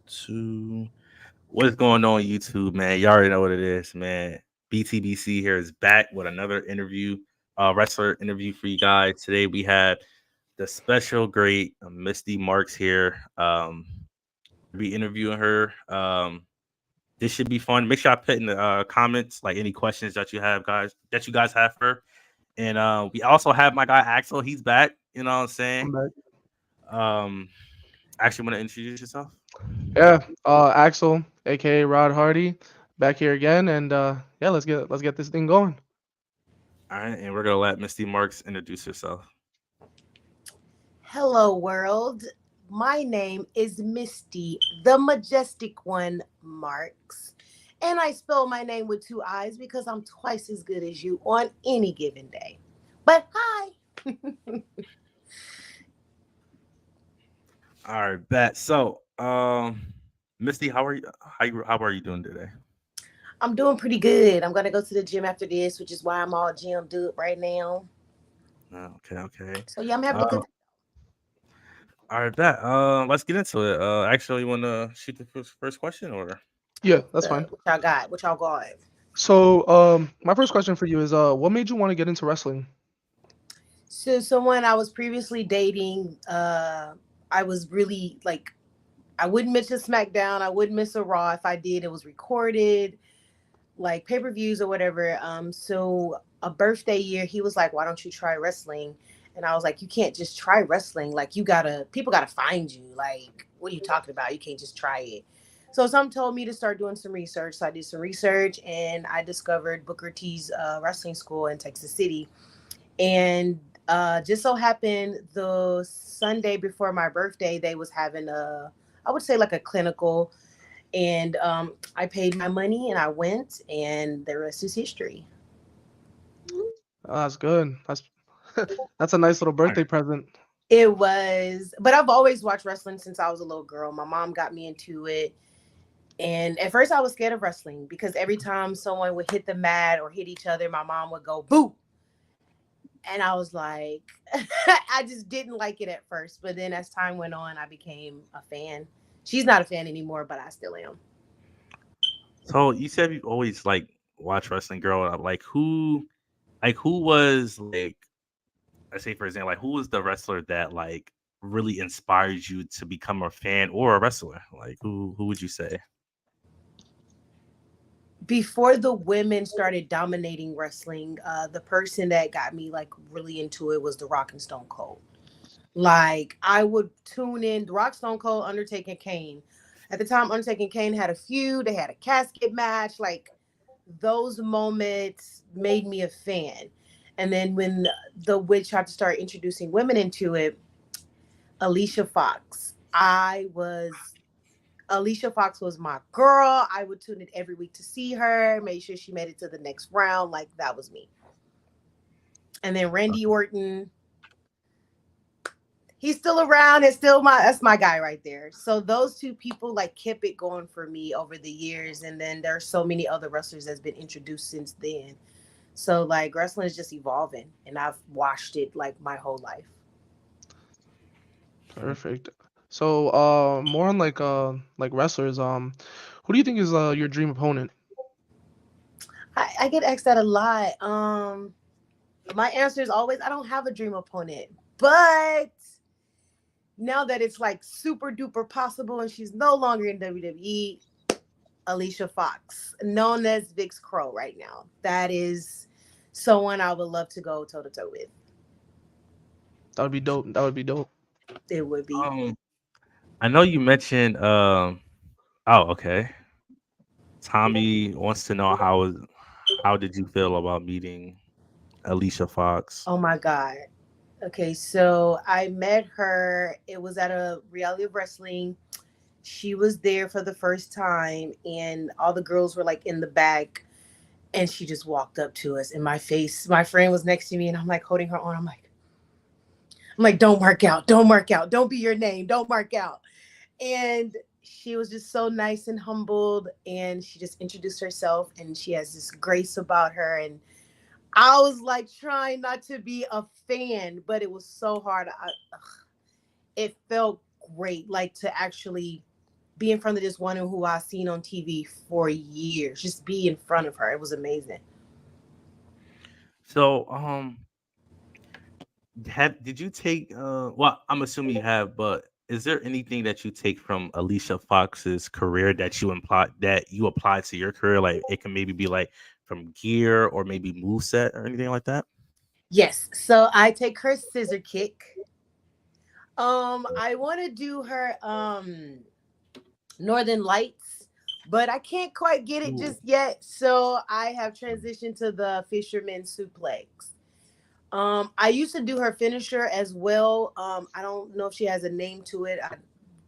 Two. What's going on YouTube, man? Y'all already know what it is, man. Btbc here is back with another interview, wrestler interview for you guys. Today we have the special great Mystii Marks here. Be interviewing her. This should be fun. Make sure I put in the comments like any questions that you have, guys, that you guys have for her. And we also have my guy Axel. He's back. You know what I'm saying? I'm back. Um, actually, want to introduce yourself? Yeah, Axel, aka Rod Hardy, back here again, and yeah, let's get this thing going. All right, and we're gonna let Mystii Marks introduce herself. Hello, world. My name is Misty, the majestic one, Marks. And I spell my name with two I's because I'm twice as good as you on any given day. But hi. All right, bet. So, Misty, how are you? How are you doing today? I'm doing pretty good. I'm going to go to the gym after this, which is why I'm all gymmed up right now. Okay, okay. So, yeah, I'm having a Uh, good time. all right, bet. Let's get into it. Actually, you want to shoot the first question, or Yeah, that's fine. What y'all got? What y'all got? So, my first question for you is, what made you want to get into wrestling? So, someone I was previously dating, I was really like, I wouldn't miss a SmackDown. I wouldn't miss a Raw. If I did, it was recorded, like pay-per-views or whatever. So a birthday year, he was like, "Why don't you try wrestling?" And I was like, "You can't just try wrestling. Like people gotta find you. Like, what are you talking about? You can't just try it." So some told me to start doing some research. So I did some research and I discovered Booker T's wrestling school in Texas City. And just so happened the Sunday before my birthday, they was having I would say like a clinical, and I paid my money and I went, and the rest is history. That's good. That's that's a nice little all right. birthday present. It was, but I've always watched wrestling since I was a little girl. My mom got me into it. And at first I was scared of wrestling because every time someone would hit the mat or hit each other, my mom would go, boo. And I was like, I just didn't like it at first. But then as time went on, I became a fan. She's not a fan anymore, but I still am. So you said you always like watch wrestling growing up. Like who was like, I say for example, like who was the wrestler that like really inspired you to become a fan or a wrestler? Like who would you say? Before the women started dominating wrestling, the person that got me like really into it was The Rock and Stone Cold. Like I would tune in The Rock, Stone Cold, Undertaker, Kane. At the time, Undertaker and Kane had a feud. They had a casket match. Like those moments made me a fan. And then when the witch tried to start introducing women into it, Alicia Fox. Alicia Fox was my girl. I would tune in every week to see her, make sure she made it to the next round. Like that was me. And then Randy Orton, he's still around. It's still that's my guy right there. So those two people like kept it going for me over the years. And then there's so many other wrestlers that's been introduced since then. So like wrestling is just evolving, and I've watched it like my whole life. Perfect. So, more on like wrestlers. Who do you think is your dream opponent? I get asked that a lot. My answer is always I don't have a dream opponent, but now that it's like super duper possible and she's no longer in WWE, Alicia Fox, known as Vix Crow right now. That is someone I would love to go toe to toe with. That would be dope. That would be dope. It would be. Um, I know you mentioned oh, okay. Tommy wants to know how did you feel about meeting Alicia Fox? Oh my God. Okay, so I met her. It was at a reality of wrestling. She was there for the first time, and all the girls were like in the back. And she just walked up to us, and my friend was next to me, and I'm like holding her arm. I'm like, don't mark out, don't mark out, don't be your name, don't mark out. And she was just so nice and humbled, and she just introduced herself, and she has this grace about her. And I was like trying not to be a fan, but it was so hard. It felt great, like to actually be in front of this woman who I seen on TV for years. Just be in front of her. It was amazing. So, have did you take? Well, I'm assuming you have, but is there anything that you take from Alicia Fox's career that you apply to your career? Like it can maybe be like from gear or maybe moveset or anything like that. Yes. So I take her scissor kick. I want to do her Northern Lights, but I can't quite get it Ooh. just yet. So I have transitioned to the fisherman suplex. I used to do her finisher as well. I don't know if she has a name to it. I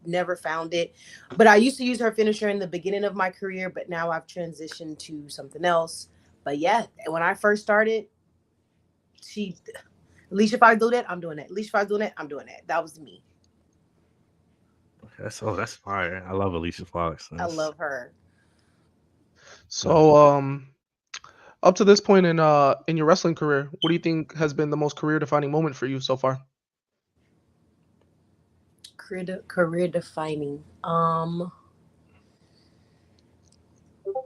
never found it, but I used to use her finisher in the beginning of my career, but now I've transitioned to something else. But yeah, when I first started, she Alicia, if I do that, I'm doing that. Alicia, if I do that, I'm doing that. That was me. That's fire. I love Alicia Fox. I That's love her. uh, So, up to this point in your wrestling career, what do you think has been the most career defining moment for you so far? Career defining.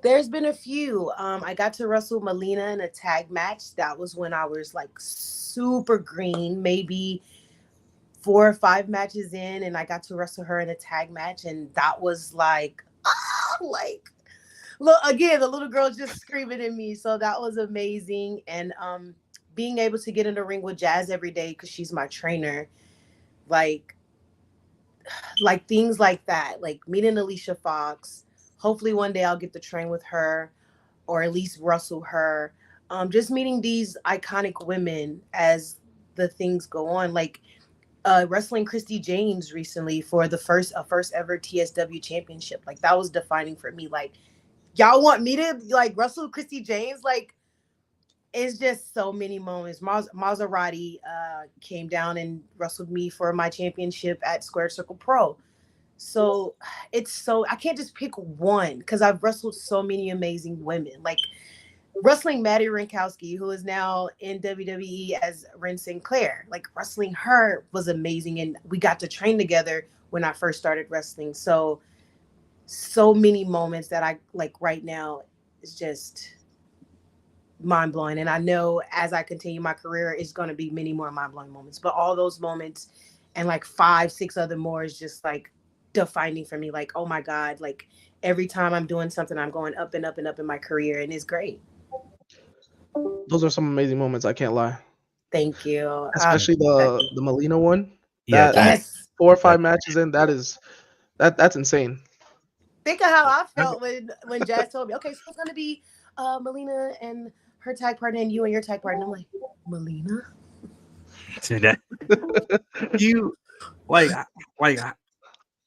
There's been a few. I got to wrestle Melina in a tag match. That was when I was like super green, maybe 4 or 5 matches in, and I got to wrestle her in a tag match, and that was like, like, look again, the little girl just screaming at me. So that was amazing, and being able to get in the ring with Jazz every day because she's my trainer, like, things like that, like meeting Alicia Fox. Hopefully, one day I'll get to train with her or at least wrestle her. Just meeting these iconic women as the things go on, like wrestling Christy James recently for the first ever TSW championship. Like that was defining for me. Like y'all want me to like wrestle Christy James? Like it's just so many moments. Maserati came down and wrestled me for my championship at Square Circle Pro. So it's so I can't just pick one because I've wrestled so many amazing women. Like wrestling Maddie Rinkowski, who is now in WWE as Ren Sinclair. Like wrestling her was amazing, and we got to train together when I first started wrestling. So many moments that I like right now is just mind blowing. And I know as I continue my career, it's going to be many more mind blowing moments. But all those moments and like 5, 6 other more is just like defining for me. Like, oh my God, like every time I'm doing something, I'm going up and up and up in my career. And it's great. Those are some amazing moments. I can't lie, Thank you. especially the Molina one. yeah, That that Yes. 4 or 5 that matches in, that's insane. Think of how I I've- felt when Jazz told me, okay, so it's gonna be Melina and her tag partner and you and your tag partner. I'm like, Melina? that you like like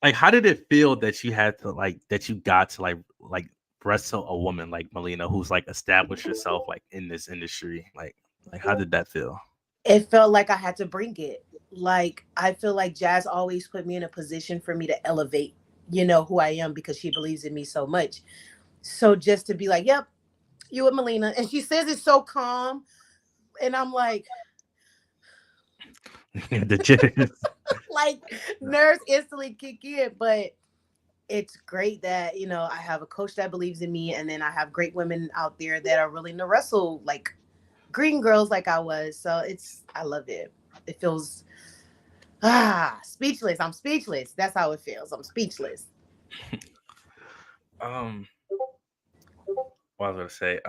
like how did it feel that you had to like that you got to like wrestle a woman like Melina who's like established herself like in this industry? Like how did that feel? It felt like I had to bring it. Like I feel like Jazz always put me in a position for me to elevate, who I am because she believes in me so much. So just to be like, yep, you with Melina. And she says it so calm. And I'm The jitters. like nerves instantly kick in. But it's great that I have a coach that believes in me, and then I have great women out there that are willing to wrestle like green girls like I was. So I love it. It feels speechless. I'm speechless. That's how it feels. I'm speechless. um what was I gonna say?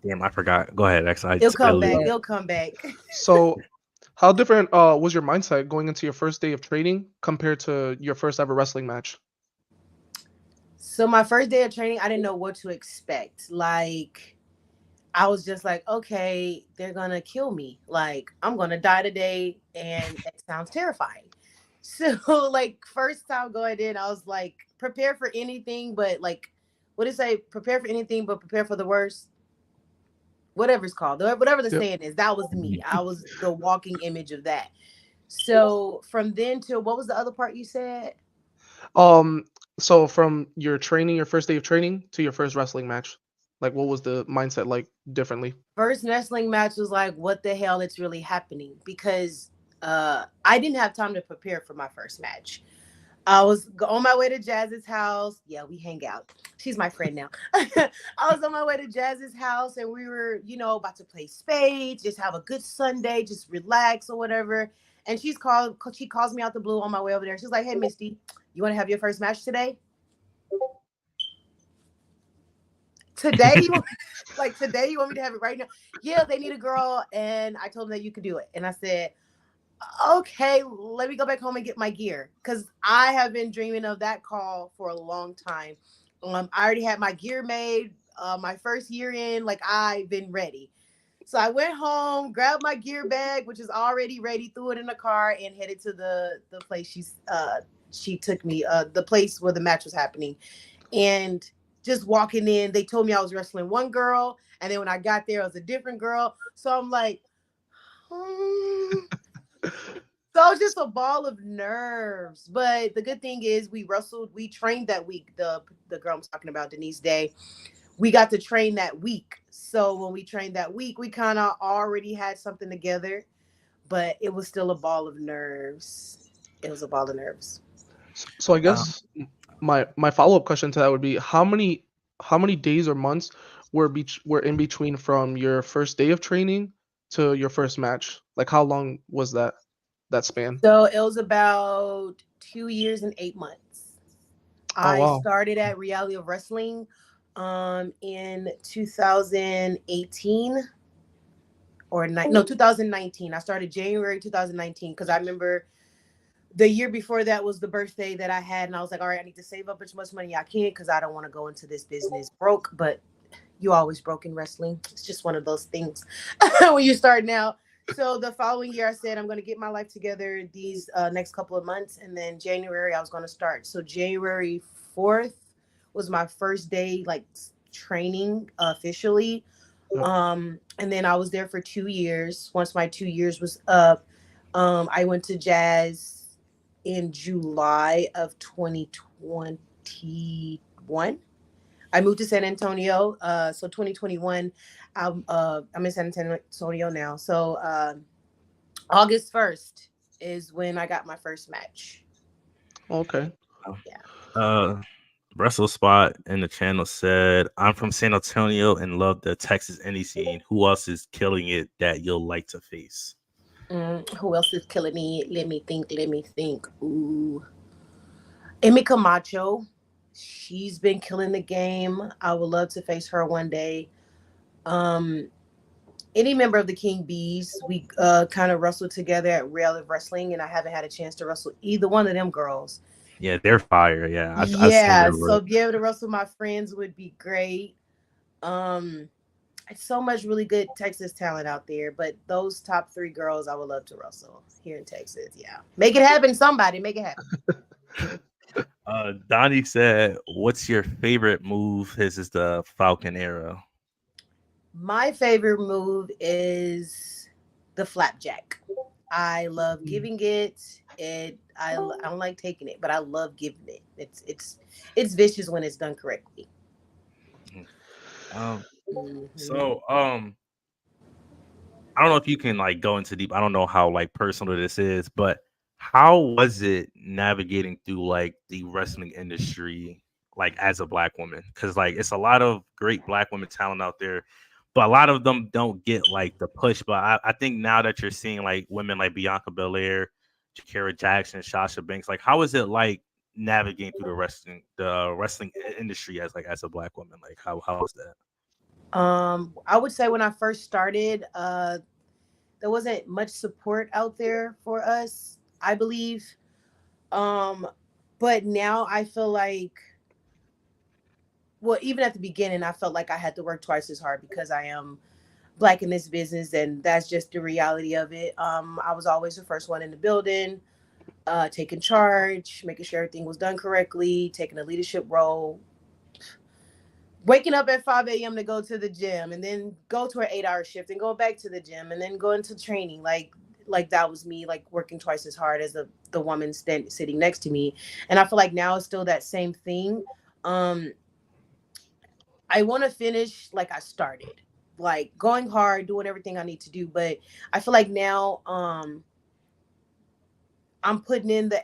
Damn, I forgot. Go ahead, X. I It'll come totally. back. Right. It'll come back. So, how different was your mindset going into your first day of training compared to your first ever wrestling match? So my first day of training, I didn't know what to expect. Like I was just like, okay, they're gonna kill me. Like I'm gonna die today, and it sounds terrifying. So like first time going in, I was like, prepare for anything, but like, what did it say? Prepare for anything, but prepare for the worst. Whatever it's called, whatever the Yep. saying is. That was me. I was the walking image of that. So from then to what was the other part you said? Um, so from your training, your first day of training to your first wrestling match, like what was the mindset like differently? First wrestling match was like, what the hell? It's really happening because I didn't have time to prepare for my first match. I was on my way to Jazz's house. Yeah, we hang out. She's my friend now. I was on my way to Jazz's house and we were, about to play spades, just have a good Sunday, just relax or whatever. And she calls me out the blue on my way over there. She's like, "Hey, Misty, you want to have your first match today? Today, today, you want me to have it right now?" Yeah, they need a girl. And I told them that you could do it. And I said, "Okay, let me go back home and get my gear." Because I have been dreaming of that call for a long time. I already had my gear made. My first year in, like, I've been ready. So I went home, grabbed my gear bag, which is already ready, threw it in the car, and headed to the place she took me, the place where the match was happening. And just walking in, they told me I was wrestling one girl, and then when I got there, it was a different girl. So I'm like, hmm. So it was just a ball of nerves. But the good thing is we wrestled, we trained that week. The girl I'm talking about, Denise Day, we got to train that week. So when we trained that week, we kind of already had something together, but it was still a ball of nerves. It was a ball of nerves. So I Uh, guess my follow-up question to that would be how many days or months were in between from your first day of training to your first match? Like how long was that span? So it was about 2 years and 8 months. Oh I wow. started at Reality of Wrestling in 2018 or no 2019. I started January 2019 because I remember the year before that was the birthday that I had, and I was like, all right, I need to save up as much money I can because I don't want to go into this business broke. But you always broke in wrestling. It's just one of those things when you start now. So the following year, I said I'm going to get my life together these next couple of months, and then January I was going to start. So January 4th was my first day, like training officially. Yep. And then I was there for 2 years. Once my 2 years was up, I went to Jazz in July of 2021. I moved to San Antonio. So 2021, I'm in San Antonio now. So August 1st is when I got my first match. Okay. Yeah. uh, Russell Spot in the channel said, "I'm from San Antonio and love the Texas indie scene. Who else is killing it that you'll like to face?" Who else is killing me? Let me think. Let me think. Ooh. Amy Camacho. She's been killing the game. I would love to face her one day. Um, any member of the King Bees, we kind of wrestled together at Real of Wrestling, and I haven't had a chance to wrestle either one of them girls. Yeah, they're fire. Yeah, I've seen Yeah, their so work. be able to wrestle my friends would be great. Um, it's so much really good Texas talent out there, but those top three girls, I would love to wrestle here in Texas. Yeah, make it happen. Somebody make it happen. Donnie said, "What's your favorite move?" His is the Falcon Arrow. My favorite move is the flapjack. I love giving it. I don't like taking it, but I love giving it. It's vicious when it's done correctly. Mhm. Um, Hmm. so I don't know if you can like go into deep. I don't know how like personal this is, but how was it navigating through like the wrestling industry, like as a black woman? Because like it's a lot of great black women talent out there, but a lot of them don't get like the push. But I think now that you're seeing like women like Bianca Belair, Jakara Jackson, Sasha Banks, like how is it like navigating through the wrestling industry as like as a black woman? Like how is that? I would say when I first started, there wasn't much support out there for us, I believe. Um, but now I feel like, well, even at the beginning, I felt like I had to work twice as hard because I am black in this business, and that's just the reality of it. I was always the first one in the building, taking charge, making sure everything was done correctly, taking a leadership role, waking up at 5 a.m. to go to the gym, and then go to an 8 hour shift and go back to the gym and then go into training. Like that was me, like working twice as hard as the woman sitting next to me. And I feel like now it's still that same thing. Um, I want to finish like I started, like going hard, doing everything I need to do. But I feel like now I'm putting in the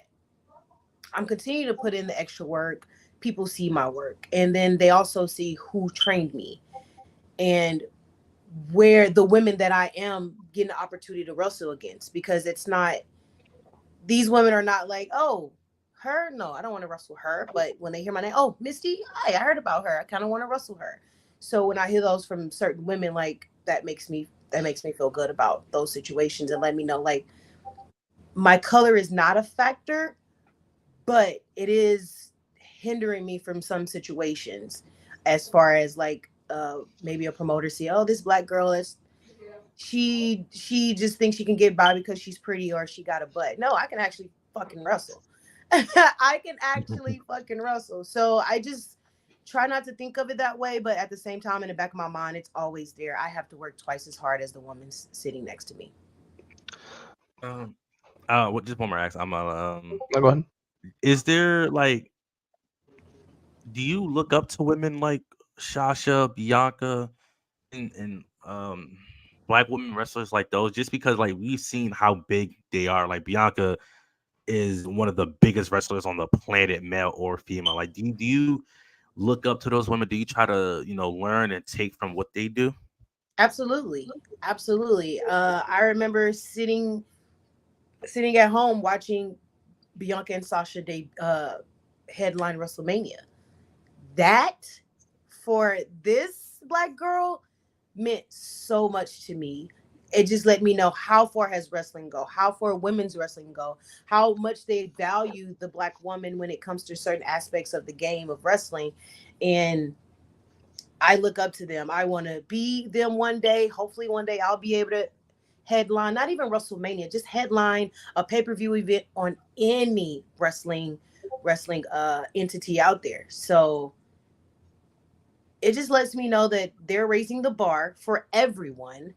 I'm continuing to put in the extra work. People see my work, and then they also see who trained me and where the women that I am getting the opportunity to wrestle against, because it's not, these women are not like, oh, her, no, I don't want to wrestle her. But when they hear my name, oh, Mystii, hi, I heard about her, I kind of want to wrestle her. So when I hear those from certain women, like that makes me feel good about those situations and let me know like my color is not a factor, but it is hindering me from some situations, as far as like maybe a promoter see, oh, this black girl is, she just thinks she can get by because she's pretty or she got a butt. No, I can actually fucking wrestle. I can actually fucking wrestle. So I just try not to think of it that way, but at the same time, in the back of my mind, it's always there. I have to work twice as hard as the woman sitting next to me. Um, just one more ask. No, go ahead. Is there like, do you look up to women like Shasha, Bianca, and black women wrestlers like those? Just because like we've seen how big they are. Like Bianca is one of the biggest wrestlers on the planet, male or female. Like, do you look up to those women? Do you try to learn and take from what they do? Absolutely, absolutely. I remember sitting at home watching Bianca and Sasha headline WrestleMania. That, for this black girl, meant so much to me. It just let me know how far has wrestling go, how far women's wrestling go, how much they value the black woman when it comes to certain aspects of the game of wrestling. And I look up to them. I want to be them one day. Hopefully one day I'll be able to headline, not even WrestleMania, just headline a pay-per-view event on any wrestling entity out there. So it just lets me know that they're raising the bar for everyone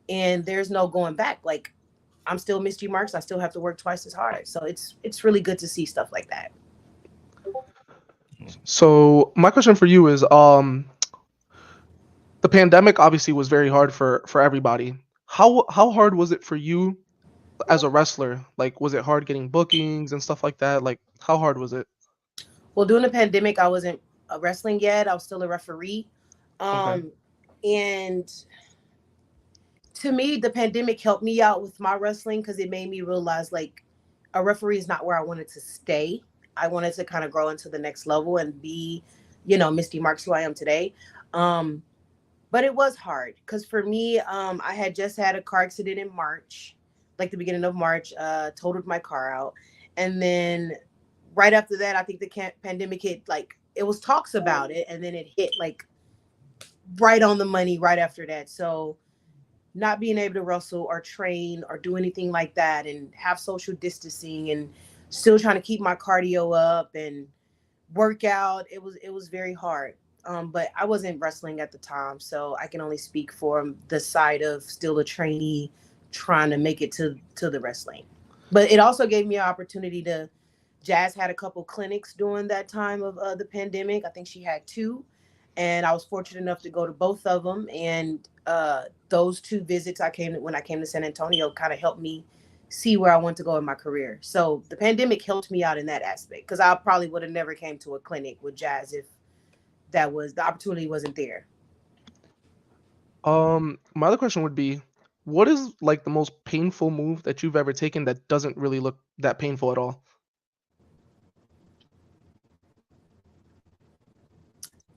and there's no going back. Like, I'm still Mystii Marks. I still have to work twice as hard. So it's really good to see stuff like that. So my question for you is, the pandemic obviously was very hard for everybody. How hard was it for you as a wrestler? Like, was it hard getting bookings and stuff like that? Like, how hard was it? Well, during the pandemic, I wasn't wrestling yet. I was still a referee. Okay. Um, and to me, the pandemic helped me out with my wrestling because it made me realize like a referee is not where I wanted to stay. I wanted to kind of grow into the next level and be, Mystii Marks, who I am today. Um, but it was hard because for me, I had just had a car accident in March, like the beginning of March, totaled my car out. And then right after that, I think the pandemic hit, like it was talks about it. And then it hit like right on the money right after that. So not being able to wrestle or train or do anything like that and have social distancing and still trying to keep my cardio up and work out, it was very hard. But I wasn't wrestling at the time, so I can only speak for the side of still a trainee trying to make it to the wrestling. But it also gave me an opportunity to, Jazz had a couple clinics during that time of the pandemic. I think she had two, and I was fortunate enough to go to both of them. And those two visits when I came to San Antonio kind of helped me see where I want to go in my career. So the pandemic helped me out in that aspect because I probably would have never came to a clinic with Jazz if the opportunity wasn't there. My other question would be, what is like the most painful move that you've ever taken that doesn't really look that painful at all?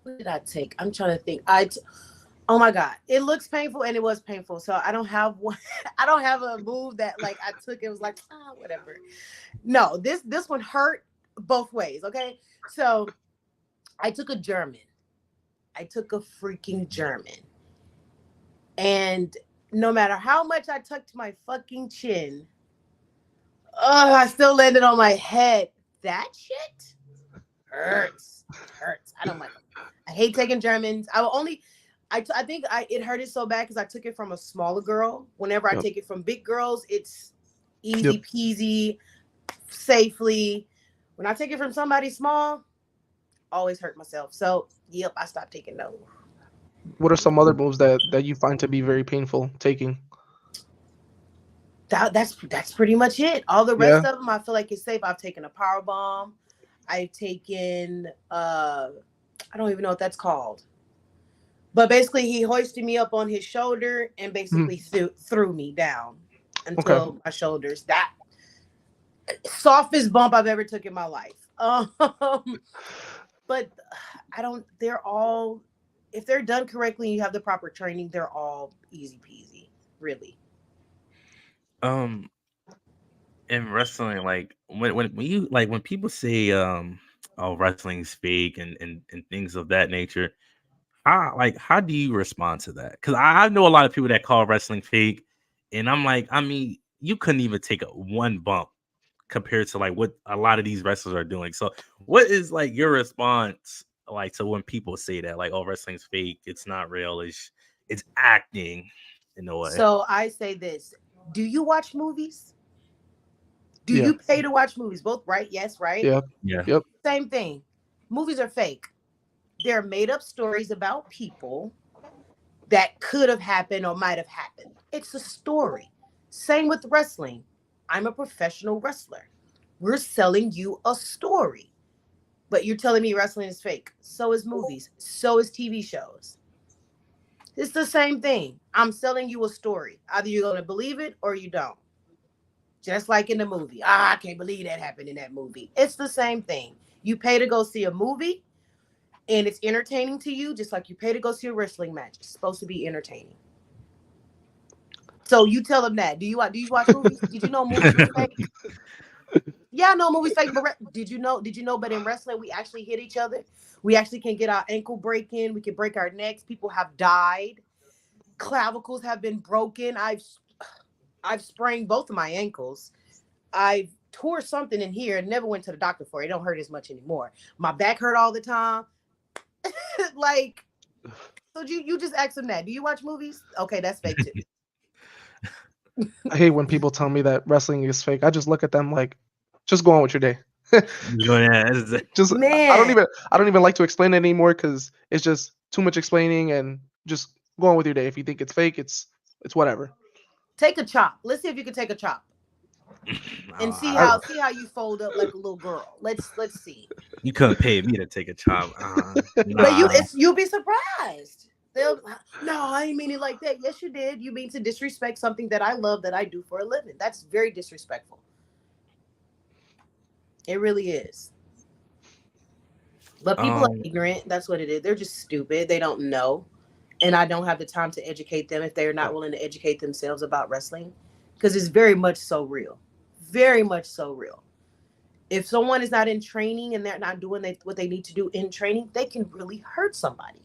What did I take? I'm trying to think. Oh my god, it looks painful and it was painful. So I don't have one. I don't have a move that like I took. It was like whatever. No, this one hurt both ways. Okay, so I took a German. I took a freaking German, and no matter how much I tucked my fucking chin, I still landed on my head. That shit hurts. It hurts. I don't like them. I hate taking Germans. I will only. I think it hurted so bad because I took it from a smaller girl. Whenever I Yep. take it from big girls, it's easy Yep. peasy, safely. When I take it from somebody small, always hurt myself. So yep, I stopped taking those. What are some other moves that you find to be very painful taking? That's pretty much it. All the rest Yeah. of them, I feel like it's safe. I've taken a power bomb. I've taken I don't even know what that's called. But basically he hoisted me up on his shoulder and Mhm. basically threw me down Okay. until my shoulders. That softest bump I've ever took in my life. But I don't. They're all, if they're done correctly, and you have the proper training. They're all easy peasy. Really. Um, in wrestling, like when you like when people say oh, wrestling's fake and things of that nature, how do you respond to that? Because I know a lot of people that call wrestling fake, and I'm like, I mean, you couldn't even take a one bump compared to like what a lot of these wrestlers are doing. So, what is like your response like to when people say that, like, oh, wrestling's fake, it's not real, it's acting in a way? So I say this: do you watch movies? Do Yeah. you pay to watch movies? Both, right? Yes, right. Yeah. Yeah. Yep. Same thing. Movies are fake. They're made up stories about people that could have happened or might have happened. It's a story. Same with wrestling. I'm a professional wrestler. We're selling you a story. But you're telling me wrestling is fake. So is movies. So is TV shows. It's the same thing. I'm selling you a story. Either you're going to believe it or you don't. Just like in the movie. I can't believe that happened in that movie. It's the same thing. You pay to go see a movie and it's entertaining to you, just like you pay to go see a wrestling match. It's supposed to be entertaining. So you tell them that. Do you watch movies? Did you know movies was fake? Yeah, I know movies fake, but did you know? Did you know? But in wrestling, we actually hit each other. We actually can get our ankle breaking. We can break our necks. People have died. Clavicles have been broken. I've sprained both of my ankles. I've tore something in here and never went to the doctor for it. It don't hurt as much anymore. My back hurt all the time. Like, so you just ask them that. Do you watch movies? Okay, that's fake too. I hate when people tell me that wrestling is fake. I just look at them like, just go on with your day. Yeah, Just Man, I don't even like to explain it anymore because it's just too much explaining and just go on with your day. If you think it's fake, it's whatever. take a chop. Let's see if you can take a chop and see I, how you fold up like a little girl. Let's see. you couldn't pay me to take a chop. But Nah. you'll be surprised. They'll no, I didn't mean it like that. Yes, you did. You mean to disrespect something that I love that I do for a living. That's very disrespectful. It really is. But people are Um, ignorant. That's what it is. They're just stupid. They don't know. And I don't have the time to educate them if they're not willing to educate themselves about wrestling. Because it's very much so real. Very much so real. If someone is not in training and they're not doing what they need to do in training, they can really hurt somebody.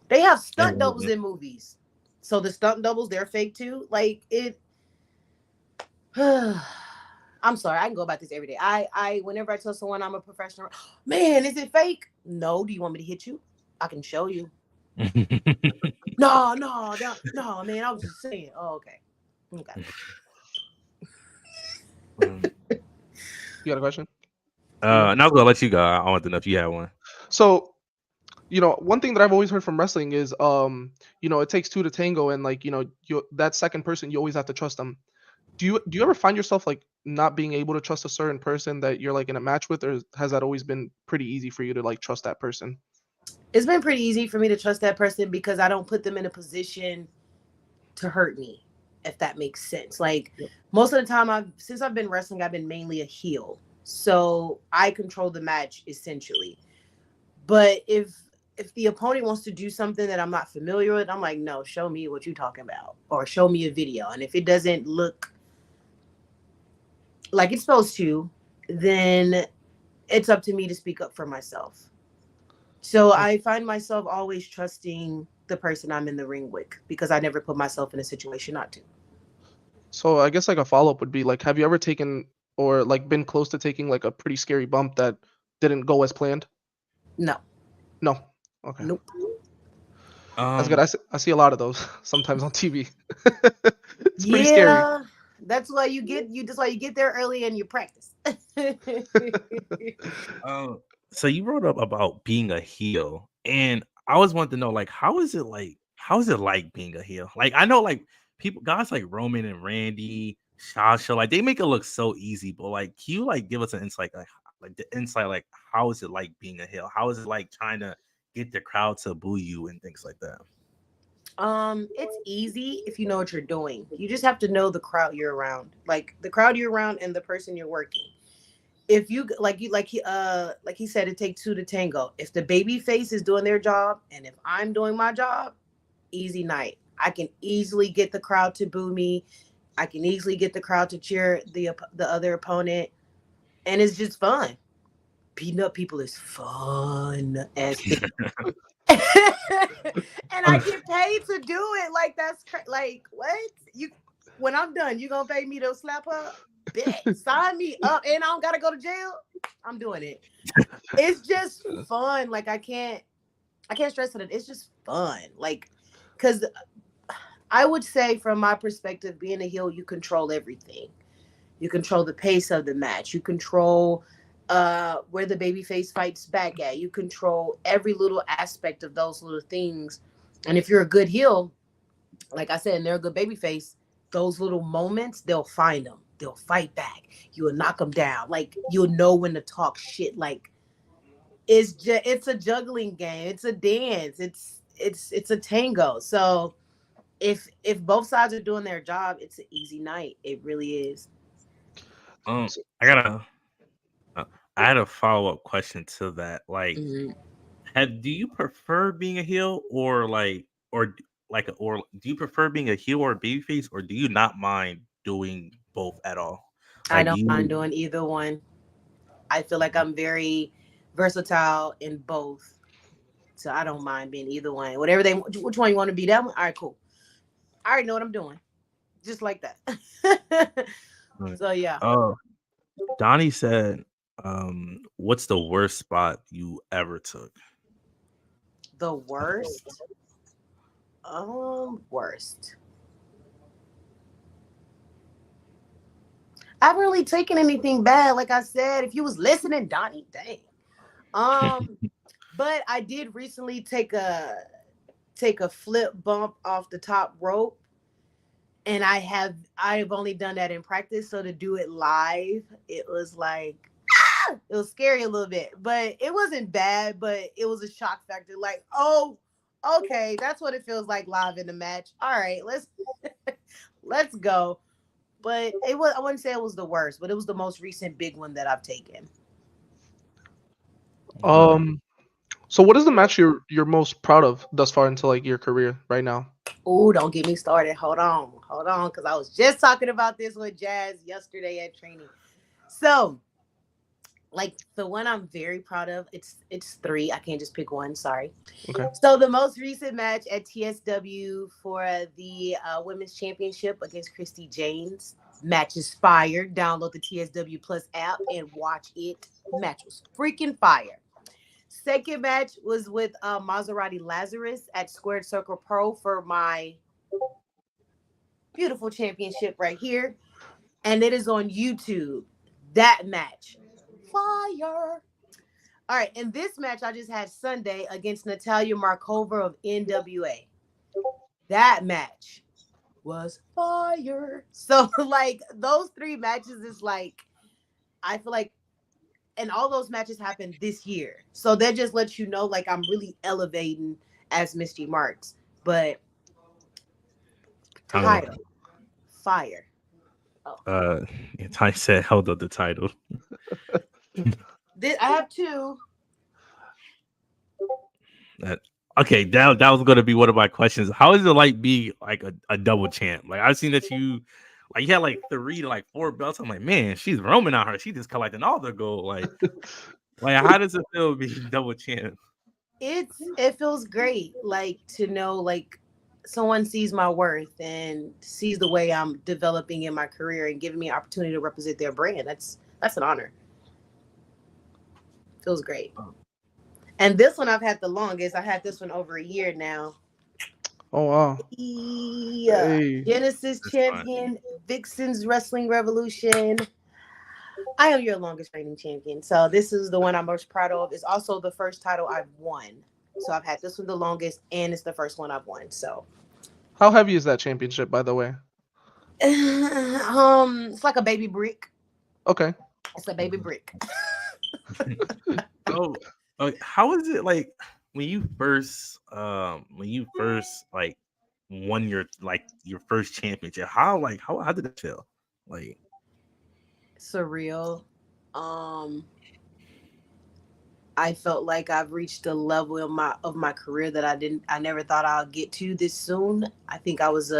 They have stunt doubles in movies. So the stunt doubles, they're fake too. Like it I'm sorry, I can go about this every day. I whenever I tell someone I'm a professional, man, is it fake? No, do you want me to hit you? I can show you. No, man, I was just saying. Oh, okay. Okay. um, you got a question for you? and I was gonna let you go. I want to know if you have one. So one thing that I've always heard from wrestling is it takes two to tango, and like that second person, you always have to trust them. Do you ever find yourself like not being able to trust a certain person that you're like in a match with, or has that always been pretty easy for you to like trust that person? It's been pretty easy for me to trust that person because I don't put them in a position to hurt me, if that makes sense. Like Yep. most of the time since I've been wrestling, I've been mainly a heel. So I control the match essentially. But if the opponent wants to do something that I'm not familiar with, I'm like, no, show me what you're talking about. Or show me a video. And if it doesn't look like it's supposed to, then it's up to me to speak up for myself. So Okay. I find myself always trusting the person I'm in the ring with because I never put myself in a situation not to. So I guess like a follow up would be like, have you ever taken or like been close to taking like a pretty scary bump that didn't go as planned? No. No. Okay. Nope. That's good. Um, I see a lot of those sometimes on TV. It's pretty scary. Yeah. That's why you get there early and you practice. um, so you wrote up about being a heel, and I always wanted to know, like, how is it like being a heel? Like, I know, like, people, guys like Roman and Randy, Sasha, like, they make it look so easy, but like, can you like give us an insight, like, like the insight, like how is it like being a heel? How is it like trying to get the crowd to boo you and things like that? It's easy if you know what you're doing. You just have to know the crowd you're around, like the crowd you're around and the person you're working. If you like he said, it takes two to tango. If the baby face is doing their job and if I'm doing my job, easy night. I can easily get the crowd to boo me. I can easily get the crowd to cheer the other opponent, and it's just fun. Beating up people is fun as and I get paid to do it. Like like what you? When I'm done, you gonna pay me to slap her? Bet, sign me up, and I don't gotta go to jail. I'm doing it. It's just fun. Like I can't stress it. It's just fun. Like, cause I would say from my perspective, being a heel, you control everything. You control the pace of the match. You control where the babyface fights back at. You control every little aspect of those little things. And if you're a good heel, like I said, and they're a good babyface, those little moments, they'll find them. They'll fight back. You will knock them down. Like you'll know when to talk shit. Like it's a juggling game. It's a dance. It's a tango. So if both sides are doing their job, it's an easy night. It really is. I gotta. Uh, I had a follow up question to that. Like, Mhm. do you prefer being a heel or or do you prefer being a heel or a babyface, or do you not mind doing both at all? I Like don't mind you, doing either one. I feel like I'm very versatile in both. So I don't mind being either one. Whatever which one you want to be, that one? All right, cool. I already know what I'm doing. Just like that. right. So yeah. Oh, Donnie said, "What's the worst spot you ever took?" The worst. Worst. I haven't really taken anything bad. Like I said, if you was listening, Donnie, dang. Um, but I did recently take a flip bump off the top rope, and I've only done that in practice. So to do it live, it was like it was scary a little bit, but it wasn't bad. But it was a shock factor. Like, oh, okay, that's what it feels like live in the match. All right, let's go. But I wouldn't say it was the worst, but it was the most recent big one that I've taken. Okay. Um. So what is the match you're most proud of thus far into like your career right now? Oh, don't get me started. Hold on, because I was just talking about this with Jazz yesterday at training. So, like the one I'm very proud of, it's three. I can't just pick one. Sorry. Okay. So the most recent match at TSW for the women's championship against Christy James. Match is fire. Download the TSW Plus app and watch it. Match was freaking fire. Second match was with Maserati Lazarus at Squared Circle Pro for my beautiful championship right here. And it is on YouTube. That match. Fire. All right. And this match I just had Sunday against Natalia Markova of NWA. That match was fire. So, like, those three matches is like, I feel like, and all those matches happened this year. So that just lets you know, like, I'm really elevating as Misty Marks. But Oh, title, fire. Oh, uh, Ty said held up the title. I have two. That okay, that was gonna be one of my questions. How is it like being like a double champ? Like I've seen that you had like three to like four belts. I'm like, man, she's roaming on her. She just collecting all the gold. Like how does it feel being double champ? It feels great, like to know like someone sees my worth and sees the way I'm developing in my career and giving me an opportunity to represent their brand. That's an honor. Feels great. And this one I've had the longest. I had this one over a year now. Oh wow. Yeah. Hey. Genesis That's fine. champion, Vixen's Wrestling Revolution. I am your longest reigning champion. So this is the one I'm most proud of. It's also the first title I've won. So I've had this one the longest, and it's the first one I've won. So How heavy is that championship, by the way? it's like a baby brick. Okay. It's a baby brick. So, how is it like when you first like won your first championship? How did that feel? Like, Surreal. Um, I felt like I've reached a level of my career that I never thought I'll get to this soon. I think I was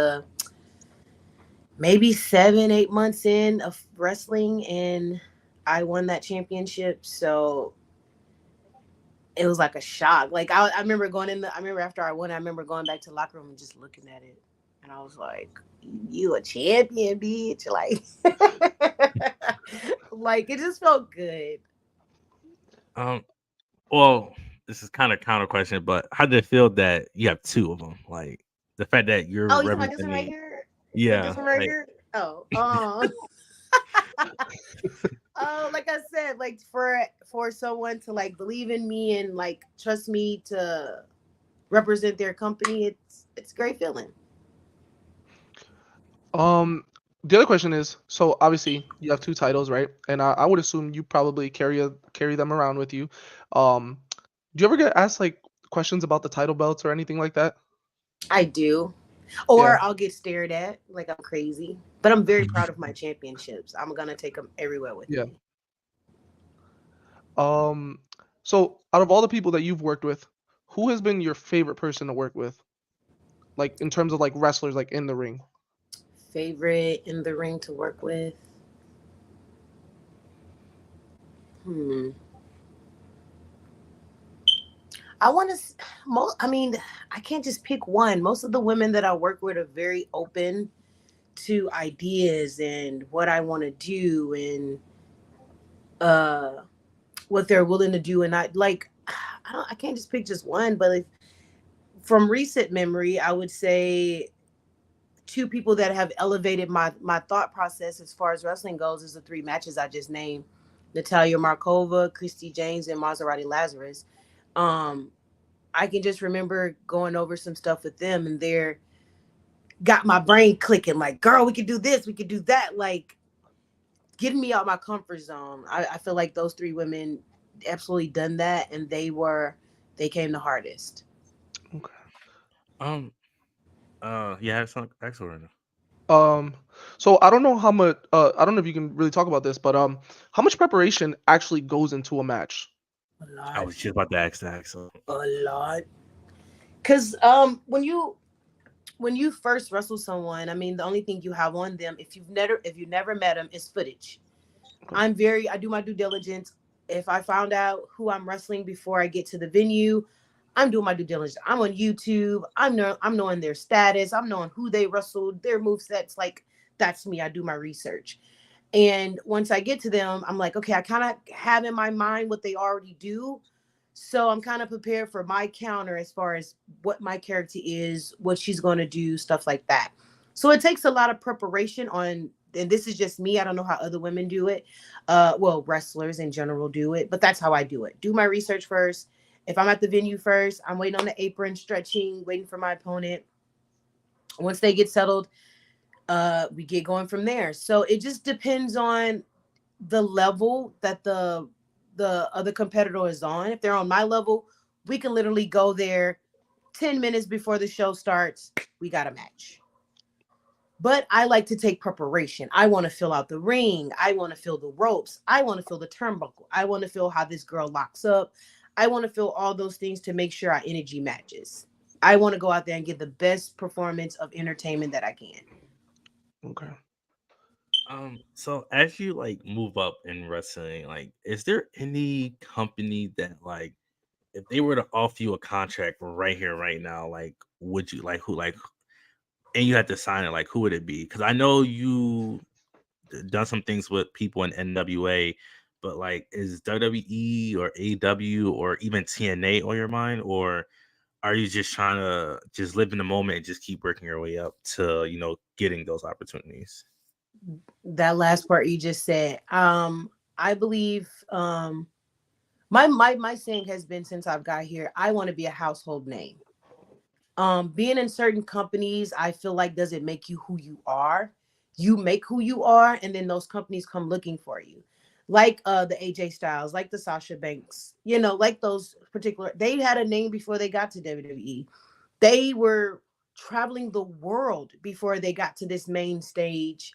maybe 7, 8 months in of wrestling, and I won that championship. So it was like a shock. Like I remember I remember after I won, I remember going back to the locker room and just looking at it, and I was like, "You a champion, bitch!" Like, like it just felt good. um, well, this is kind of counter question, but how did it feel that you have two of them? Like the fact that you're Oh, you talking about this one right representing, here? This yeah, one right like here? Oh, oh, like I said, like for someone to like believe in me and like trust me to represent their company, it's a great feeling. Um, the other question is, so obviously you have two titles, right? And I would assume you probably carry them around with you. Um, do you ever get asked like questions about the title belts or anything like that? I do. Yeah, Or I'll get stared at like I'm crazy. But I'm very proud of my championships. I'm gonna take them everywhere with yeah. me. Um, so out of all the people that you've worked with, who has been your favorite person to work with? Like in terms of like wrestlers, like in the ring. Favorite in the ring to work with? Hmm. I want to. I mean, I can't just pick one. Most of the women that I work with are very open to ideas and what I want to do and uh what they're willing to do. And I like. I can't just pick just one. But if, from recent memory, I would say two people that have elevated my thought process as far as wrestling goes is the three matches I just named: Natalia Markova, Christy James, and Maserati Lazarus. Um, I can just remember going over some stuff with them, and they're got my brain clicking. Like, girl, we could do this, we could do that. Like, getting me out my comfort zone. I feel like those three women absolutely done that, and they came the hardest. Okay. um, yeah, it's excellent. Um, so I don't know how much. I don't know if you can really talk about this, but how much preparation actually goes into a match? A I lot, was just about to ask that. So, a lot. Cause when you first wrestle someone, I mean, the only thing you have on them, if you never met them, is footage. Okay. I do my due diligence. If I found out who I'm wrestling before I get to the venue, I'm doing my due diligence. I'm on YouTube. I'm knowing their status. I'm knowing who they wrestled, their move sets. Like, that's me. I do my research. And once I get to them, I'm like, okay, I kind of have in my mind what they already do. So I'm kind of prepared for my counter as far as what my character is, what she's going to do, stuff like that. So it takes a lot of preparation on, and this is just me. I don't know how other women do it. Well, wrestlers in general do it, but that's how I do it. Do my research first. If I'm at the venue first, I'm waiting on the apron, stretching, waiting for my opponent. Once they get settled, we get going from there. So it just depends on the level that the other competitor is on. If they're on my level, we can literally go there 10 minutes before the show starts. We got a match. But I like to take preparation. I want to fill out the ring. I want to feel the ropes. I want to feel the turnbuckle. I want to feel how this girl locks up. I want to feel all those things to make sure our energy matches. I want to go out there and give the best performance of entertainment that I can. Okay. so as you like move up in wrestling, like, is there any company that like, if they were to offer you a contract right here, right now, like, would you like who like, and you had to sign it, like, who would it be? Because I know you done some things with people in NWA, but like, is WWE or AW or even TNA on your mind, or are you just trying to just live in the moment and just keep working your way up to getting those opportunities? That last part you just said. I believe my saying has been since I've got here, I want to be a household name. Being in certain companies, I feel like doesn't make you who you are. You make who you are, and then those companies come looking for you. like the AJ Styles, like the Sasha Banks, like those particular. They had a name before they got to WWE. They were traveling the world before they got to this main stage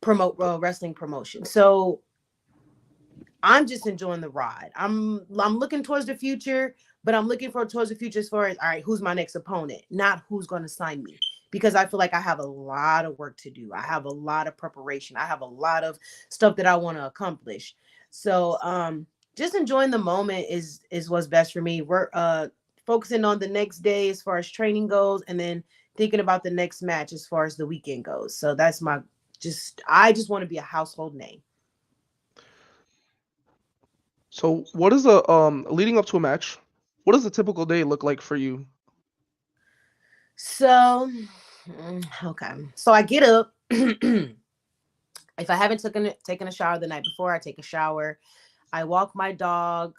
promote wrestling promotion. So I'm just enjoying the ride. I'm looking towards the future, but I'm looking for towards the future as far as, all right, who's my next opponent, not who's going to sign me, because I feel like I have a lot of work to do. I have a lot of preparation. I have a lot of stuff that I want to accomplish. So just enjoying the moment is what's best for me. We're focusing on the next day as far as training goes, and then thinking about the next match as far as the weekend goes. So that's my I just want to be a household name. So what is a leading up to a match? What does a typical day look like for you? So, okay. So I get up. If I haven't taken a shower the night before, I take a shower. I walk my dog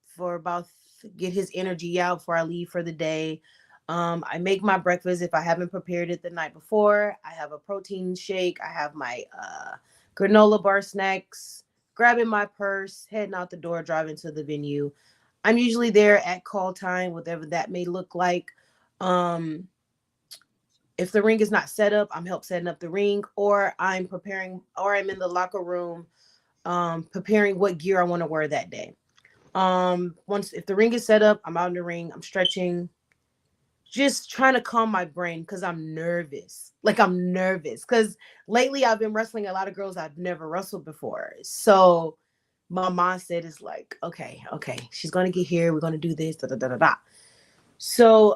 for about get his energy out before I leave for the day. I make my breakfast if I haven't prepared it the night before. I have a protein shake. I have my granola bar snacks. Grabbing my purse, heading out the door, driving to the venue. I'm usually there at call time, whatever that may look like. Um, if the ring is not set up, I'm help setting up the ring, or I'm preparing, or I'm in the locker room, preparing what gear I want to wear that day. Once if the ring is set up, I'm out in the ring, I'm stretching, just trying to calm my brain because I'm nervous. Like I'm nervous because lately I've been wrestling a lot of girls I've never wrestled before. So my mindset is like, okay, she's gonna get here, we're gonna do this, da da da da da. So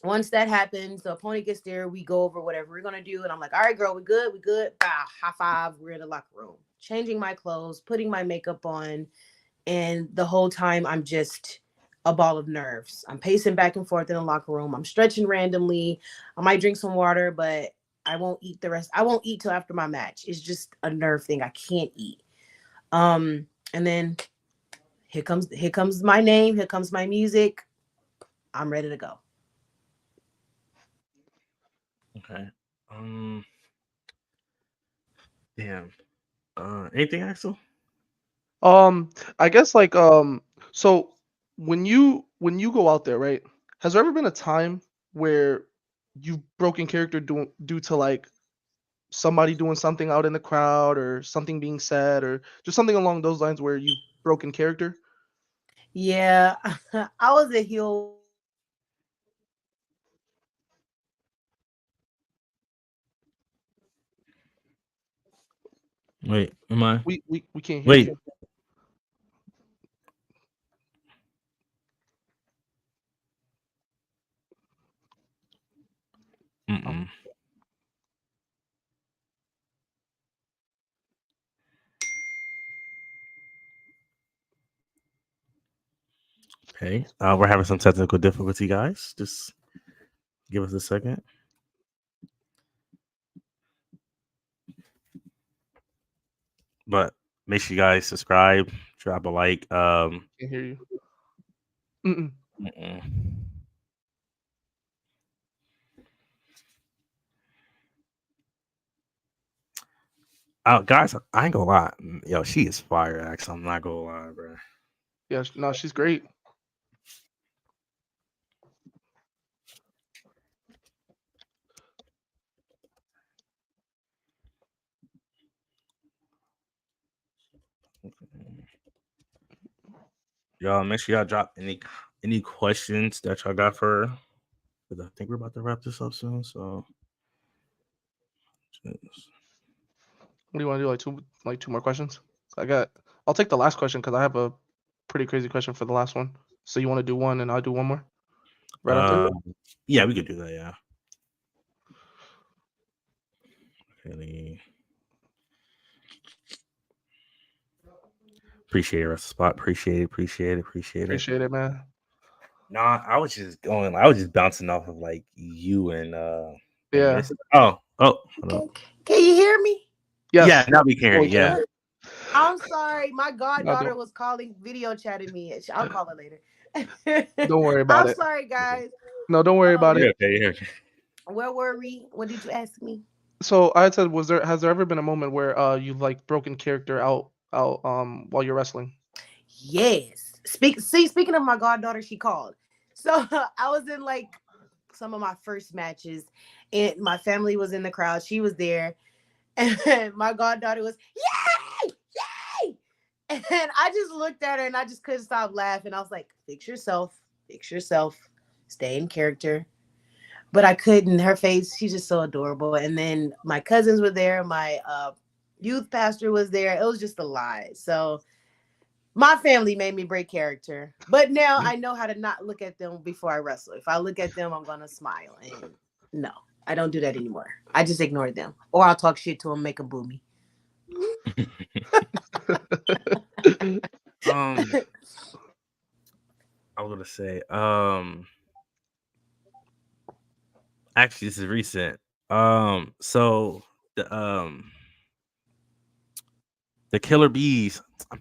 once that happens, the opponent gets there, we go over whatever we're gonna do, and I'm like, all right, girl, we good, we good. Bow, high five, we're in the locker room, changing my clothes, putting my makeup on, and the whole time I'm just a ball of nerves. I'm pacing back and forth in the locker room. I'm stretching randomly. I might drink some water, but I won't eat the rest. I won't eat till after my match. It's just a nerve thing. I can't eat. And then here comes my name. Here comes my music. I'm ready to go. Okay. Damn. Anything, Axel? I guess like so when you go out there, right? Has there ever been a time where you've broken character due to like somebody doing something out in the crowd or something being said or just something along those lines where you've broken character? Yeah, I was a heel once, and I was a heel for like 2 years. Wait, am I? We can't hear Wait. you. Mm-mm. Okay. We're having some technical difficulty, guys. Just give us a second. But make sure you guys subscribe, drop a like. Can't hear you. Mm-mm. Mm-mm. Guys, I ain't gonna lie. Yo, she is fire. Actually, I'm not gonna lie, bro. Yeah, no, she's great. Y'all, make sure y'all drop any questions that y'all got for her. Because I think we're about to wrap this up soon. So, What do you want to do? Like two more questions? I'll take the last question because I have a pretty crazy question for the last one. So you want to do one and I'll do one more right after? uh, yeah, we could do that. Yeah. Really appreciate it, Spot. Appreciate it. Appreciate it, man. Nah, I was just going. I was just bouncing off of like you and Yeah. Miss. Oh, hold Can, up. can you hear me? Yeah, Yes. now we can hear Oh, you. Yeah. yeah. I'm sorry. My No, goddaughter don't was calling, video chatting me. I'll call her later. don't worry about I'm it. sorry, guys. No, don't worry about Um, it. You're okay. You're okay. where were we? What did you ask me? So I had said, has there ever been a moment where you've like broken character out while you're wrestling? Yes. Speaking of my goddaughter, she called. So I was in like some of my first matches, and my family was in the crowd. She was there, and my goddaughter was yay, yay, and I just looked at her and I just couldn't stop laughing. I was like, fix yourself, stay in character. But I couldn't. Her face, she's just so adorable. And then my cousins were there. My youth pastor was there. It was just a lie. So my family made me break character. But now I know how to not look at them before I wrestle. If I look at them, I'm gonna smile. And no, I don't do that anymore. I just ignore them, or I'll talk shit to them, make them boo me. um, I was gonna say, actually, this is recent. So the um the Killer Bees, they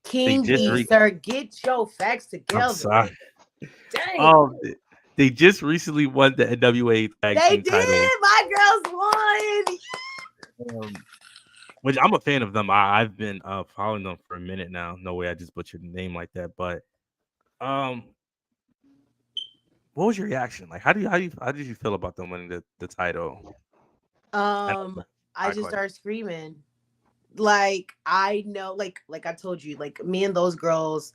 King just B, sir, get your facts I'm together. sorry. Dang, Um, they just recently won the NWA Tag they Team did. title. My girls won. Um, which I'm a fan of them. I've been following them for a minute now. No way, I just butchered the name like that. But um, what was your reaction? Like, how did you feel about them winning the title? I know Um, it's I my just question. started screaming. Like I know, like I told you, like me and those girls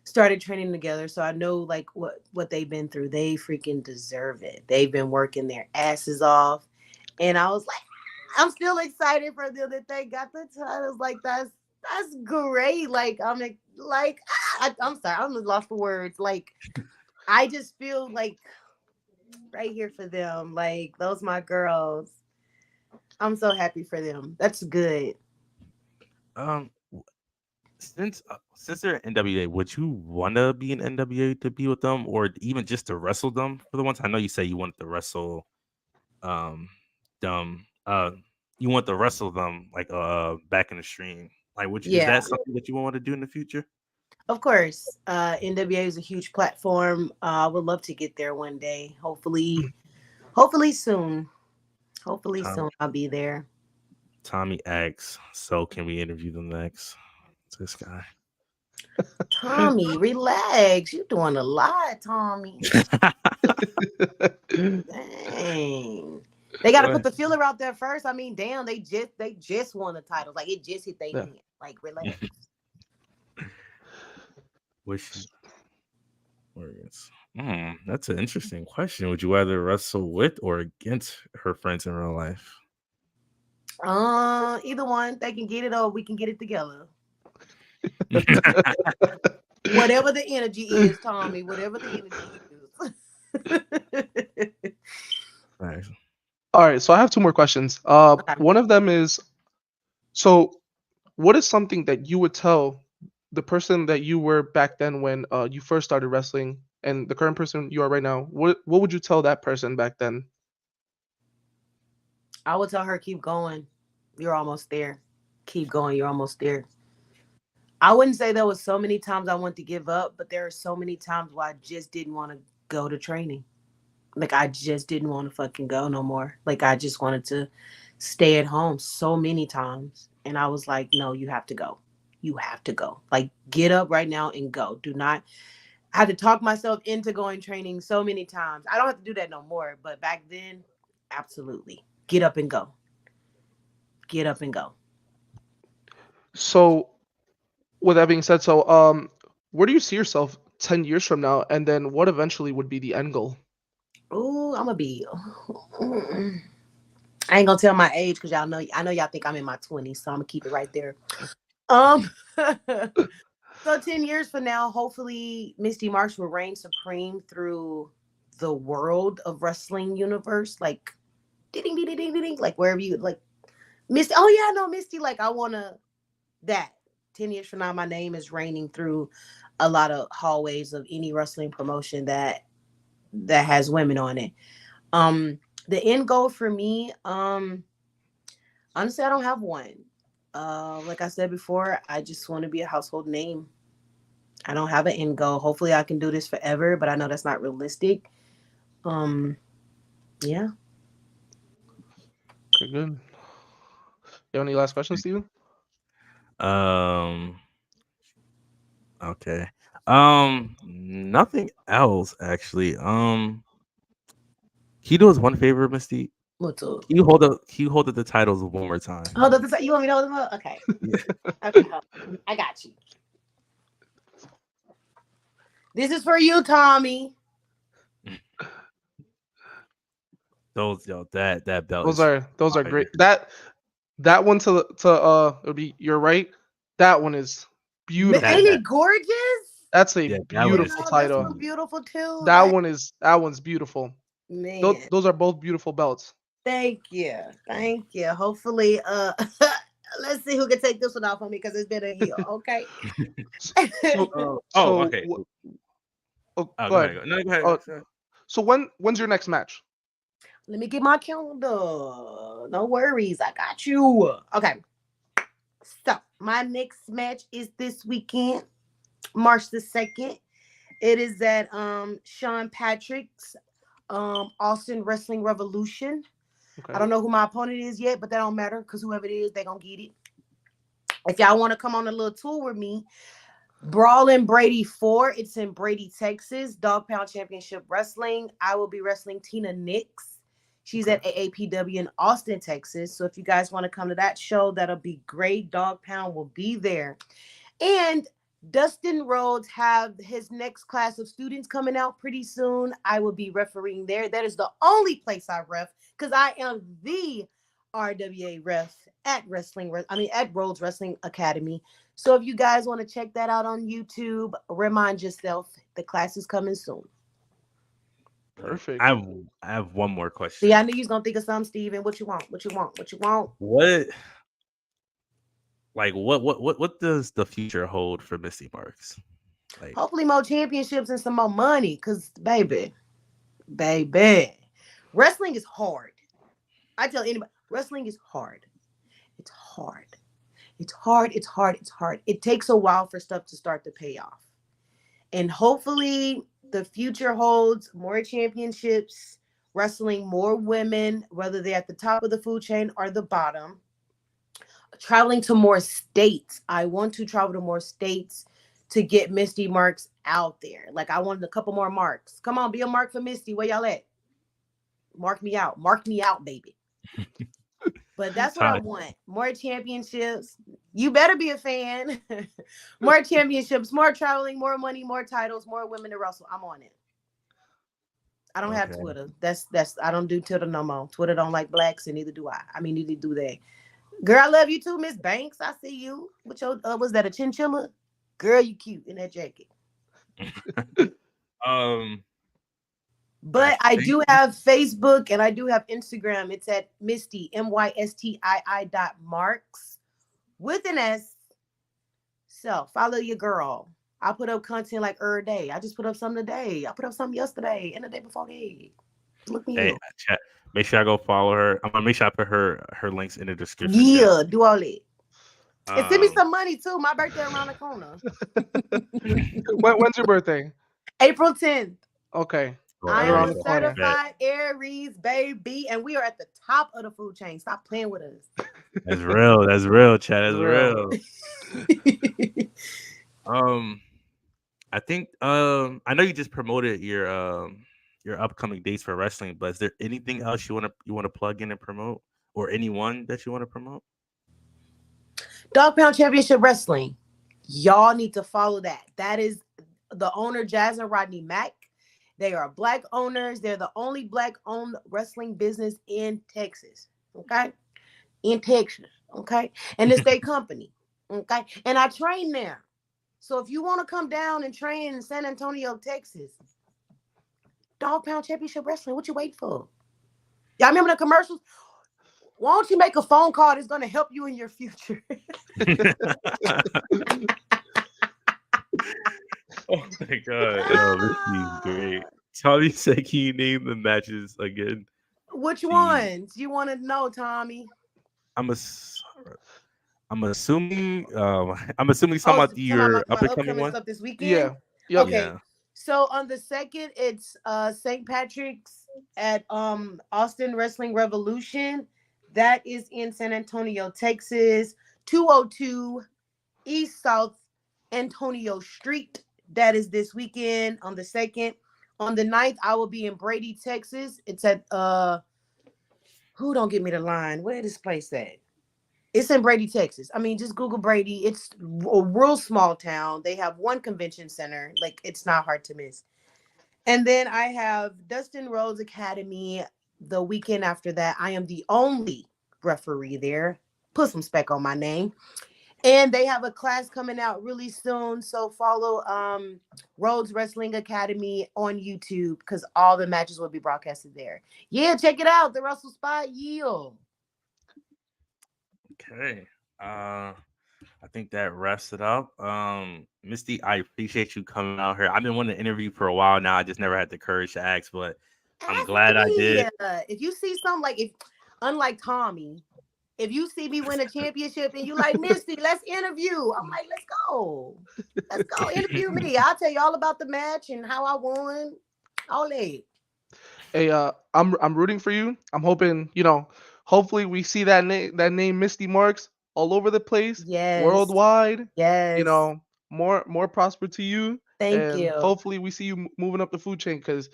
started training together, so I know like what they've been through. They freaking deserve it. They've been working their asses off, and I was like, I'm still excited for them that they got the titles. Like that's great. Like like I'm sorry, I'm lost for words. Like I just feel like right here for them. Like those my girls. I'm so happy for them. That's good. Um, since they're in NWA, would you want to be in NWA to be with them, or even just to wrestle them for the once? I know you say you wanted to wrestle um them. You want to wrestle them like back in the stream. Like, would you, is that Yeah. something that you want to do in the future? Of course, NWA is a huge platform. I would love to get there one day. Hopefully soon. Hopefully Tom, soon I'll be there. Tommy asks, so can we interview them next? It's this guy. Tommy, relax. You're doing a lot, Tommy. Dang. They got to put What? the filler out there first. I mean, damn, they just won the titles. Like it just hit their Yeah. hand. Like relax. Wish words. That's an interesting question. Would you rather wrestle with or against her friends in real life? Either one, they can get it or we can get it together. Whatever the energy is, Tommy. Whatever the energy is. Nice. All right, so I have two more questions. Okay. One of them is, so what is something that you would tell the person that you were back then when you first started wrestling and the current person you are right now? What would you tell that person back then? I would tell her, keep going. You're almost there. Keep going. You're almost there. I wouldn't say there was so many times I wanted to give up, but there are so many times where I just didn't want to go to training. Like I just didn't want to fucking go no more. Like I just wanted to stay at home so many times. And I was like, no, you have to go. You have to go. Like get up right now and go. Do not I had to talk myself into going training so many times. I don't have to do that no more. But back then, absolutely. Get up and go. Get up and go. So with that being said, so where do you see yourself 10 years from now, and then what eventually would be the end goal? Ooh, I'm gonna be. I ain't gonna tell my age because y'all know. I know y'all think I'm in my 20s, so I'm gonna keep it right there. Um. So 10 years from now, hopefully, Misty Marks will reign supreme through the world of wrestling universe. Like, ding, ding, ding, ding, ding, ding, like wherever you like, Misty. Oh yeah, no, Misty. Like, I wanna that. 10 years from now, my name is reigning through a lot of hallways of any wrestling promotion that has women on it. Um, the end goal for me, honestly, I don't have one. Like I said before, I just want to be a household name. I don't have an end goal. Hopefully, I can do this forever, but I know that's not realistic. Um, yeah. Okay, good. You have any last questions, Steven? Um. Okay. Nothing else actually. Can you do us one favor, Misty? What's up? Can you hold up the titles one more time? Hold on, you want me to hold them up? Okay. Yeah. Okay, hold on. I got you. This is for you, Tommy. Those that belt Those is are fire. great. That one it'll be you're right. That one is That Ain't beautiful. that it gorgeous? That's a yeah, that one is beautiful Oh, this title. one sweet. beautiful too. That Like, one is that one's beautiful. Those, man, those are both beautiful belts. thank you. Thank you. Hopefully, let's see who can take this one off on me because it's been a year. Okay. So Oh, so okay. wh- oh, Oh, go go ahead. ahead. No, go ahead. Uh, so when's your next match? Let me get my calendar. No worries. I got you. Okay. So my next match is this weekend, March the 2nd. It is at Sean Patrick's Austin Wrestling Revolution. I Okay. don't know who my opponent is yet, but that don't matter because whoever it is, they gonna get it. If y'all want to come on a little tour with me, Brawling Brady 4. It's in Brady, Texas. Dog Pound Championship Wrestling. I will be wrestling Tina Nix. She's Okay. at AAPW in Austin, Texas. So if you guys want to come to that show, that'll be great. Dog Pound will be there. And Dustin Rhodes have his next class of students coming out pretty soon. I will be refereeing there. That is the only place I ref because I am the RWA ref at at Rhodes Wrestling Academy. So if you guys want to check that out on YouTube, remind yourself the class is coming soon. Perfect. I have one more See, question. I knew you was gonna think of something, Steven. What you want? What you want? What you want? What what does the future hold for Misty Marks? Like Hopefully more championships and some more money. Cause baby, wrestling is hard. I tell anybody, wrestling is hard. It's hard. It's hard. It's hard. It's hard. It takes a while for stuff to start to pay off. And hopefully the future holds more championships, wrestling more women, whether they're at the top of the food chain or the bottom. Traveling to more states. I want to travel to more states to get Misty marks out there. Like I wanted a couple more marks. Come on, be a mark for Misty. Where y'all at? Mark me out. Mark me out, baby. But that's what I Ty, want. More championships. You better be a fan. More championships, more traveling, more money, more titles, more women to wrestle. I'm on it. I don't have okay. Twitter. That's I don't do Twitter no more. Twitter don't like blacks, and neither do I. I mean, neither do they. Girl, I love you too, Miss Banks. I see you. What your was that a chinchilla? Girl, you cute in that jacket. um I But I think do have Facebook and I do have Instagram. It's at Misty MYSTII.marks with an S. So follow your girl. I put up content like every day. I just put up something today. I put up something yesterday and the day before that. Look me hey up. chat. Make sure I go follow her. I'm gonna make sure I put her links in the description, chat. Yeah, do all that. And send me Um some money too. My birthday around the corner. When's your birthday? April 10th. Okay. oh, I Right am around a the Aries, corner. bet. certified Aries baby, and we are at the top of the food chain. Stop playing with us. That's real. That's real, chat. That's Real. real. Um I think I know you just promoted your upcoming dates for wrestling, but is there anything else you wanna plug in and promote? Or anyone that you want to promote? Dog Pound Championship Wrestling. Y'all need to follow that. That is the owner, Jazz and Rodney Mack. They are black owners. They're the only black owned wrestling business in Texas. Okay. In Texas. Okay. And it's their company. Okay. And I train there. So if you want to come down and train in San Antonio, Texas, Dog Pound Championship Wrestling, what you wait for? Y'all remember the commercials? Why don't you make a phone call that's going to help you in your future? Oh my god, yo, this is great. Tommy said, "Can you name the matches again?" Which The ones you want to know, Tommy? I'm ass- I'm assuming I'm assuming he's talking Oh, about talking about your my up and coming upcoming one. stuff this weekend. Yeah. Yep. Okay, Yeah. so on the 2nd, it's St. Patrick's at Austin Wrestling Revolution. That is in San Antonio, Texas, 202 East South Antonio Street. That is this weekend on the 2nd. On the 9th, I will be in Brady, Texas. It's at who don't give me the line? Where this place at? It's in Brady, Texas. I mean, just Google Brady. It's a real small town. They have one convention center. Like, it's not hard to miss. And then I have Dustin Rhodes Academy the weekend after that. I am the only referee there. Put some spec on my name. And they have a class coming out really soon. So follow Rhodes Wrestling Academy on YouTube because all the matches will be broadcasted there. Yeah, check it out. The Russell Spot Yield. Okay. I think that wraps it up. Misty, I appreciate you coming out here. I've been wanting to interview for a while now. I just never had the courage to ask, but I'm Ask glad I me. did. If you see something like if unlike Tommy, if you see me win a championship and you like Misty, let's interview. I'm like, let's go. Let's go interview me. I'll tell you all about the match and how I won. All that. Hey, I'm rooting for you. I'm hoping, hopefully we see that name Misty Marks all over the place, Yes. worldwide. You Yes. know, more prosper to you, Thank and you. hopefully we see you moving up the food chain. Because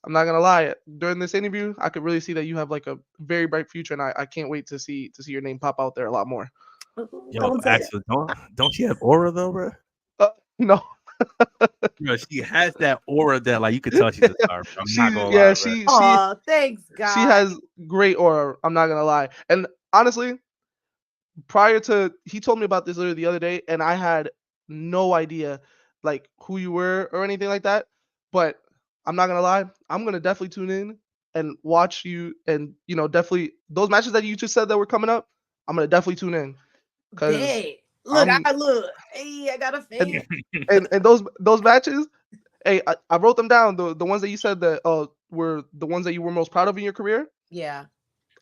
I'm not gonna lie, during this interview, I could really see that you have like a very bright future, and I can't wait to see your name pop out there a lot more. Ooh, Yo, don't say that. actually, don't she have aura though, bro? No, Bro, she has that aura that like you could tell she's a star. Bro. I'm not she gonna yeah lie, bro. Oh, thanks, she God. has great aura. I'm not gonna lie, and honestly, prior to he told me about this literally the other day, and I had no idea like who you were or anything like that. But I'm not gonna lie, I'm gonna definitely tune in and watch you, and definitely those matches that you just said that were coming up. I'm gonna definitely tune in because Bet. Look, I'm I look. Hey, I got a and fan. and those matches. Hey, I wrote them down. The ones that you said that were the ones that you were most proud of in your career. Yeah.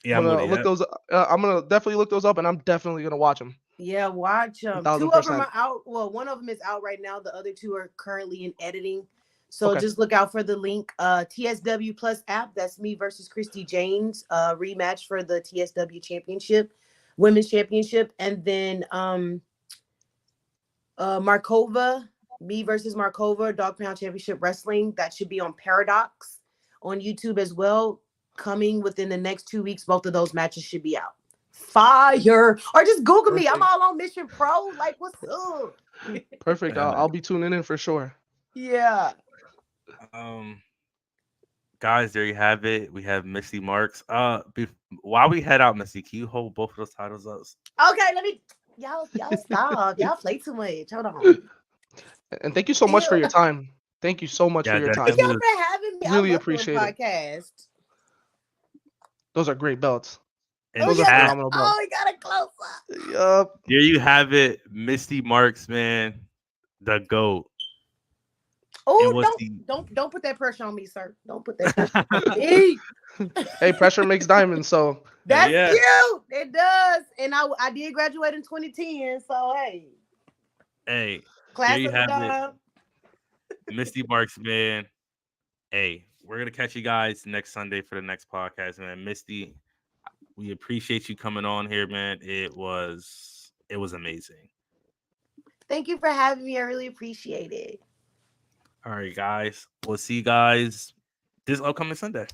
Yeah, I'm I'm with gonna it. look Yeah. those. I'm gonna definitely look those up, and I'm definitely gonna watch them. Yeah, watch them. Thousand Two of them percent. are out. Well, one of them is out right now. The other two are currently in editing. So Okay. just look out for the link. TSW Plus app. That's me versus Christy James. Rematch for the TSW Championship, Women's Championship, and then Markova, me versus Markova, Dog Pound Championship Wrestling. That should be on Paradox on YouTube as well. Coming within the next 2 weeks, both of those matches should be out. Fire! Or just Google me. I'm Perfect. all on Mission Pro. Like, what's up? Perfect. I'll, Yeah. I'll be tuning in for sure. Yeah. Um, guys, there you have it. We have Misty Marks. While we head out, Misty, can you hold both of those titles up? Okay, let me. Y'all stop. Y'all play too much. Hold on. And thank you so much for Ew. your time. Thank you so much for Yeah, your that Thank this time. y'all is for having me. I Really love doing appreciate it. podcasts. Those are great belts. in Oh, Those are yeah. chat. phenomenal belts. Oh, we got a close up. Yup. There you have it, Misty Marks, man, the GOAT. And Oh, we'll don't see. don't don't put that pressure on me, sir. Don't put that pressure on me. Hey, pressure makes diamonds. So Hell That's yeah. cute. It does. And I did graduate in 2010. So hey, Hey, there class you of the have it, dime. Misty Marks, man. Hey, we're gonna catch you guys next Sunday for the next podcast, man. Misty, we appreciate you coming on here, man. It was amazing. Thank you for having me. I really appreciate it. All right, guys. We'll see you guys this upcoming Sunday.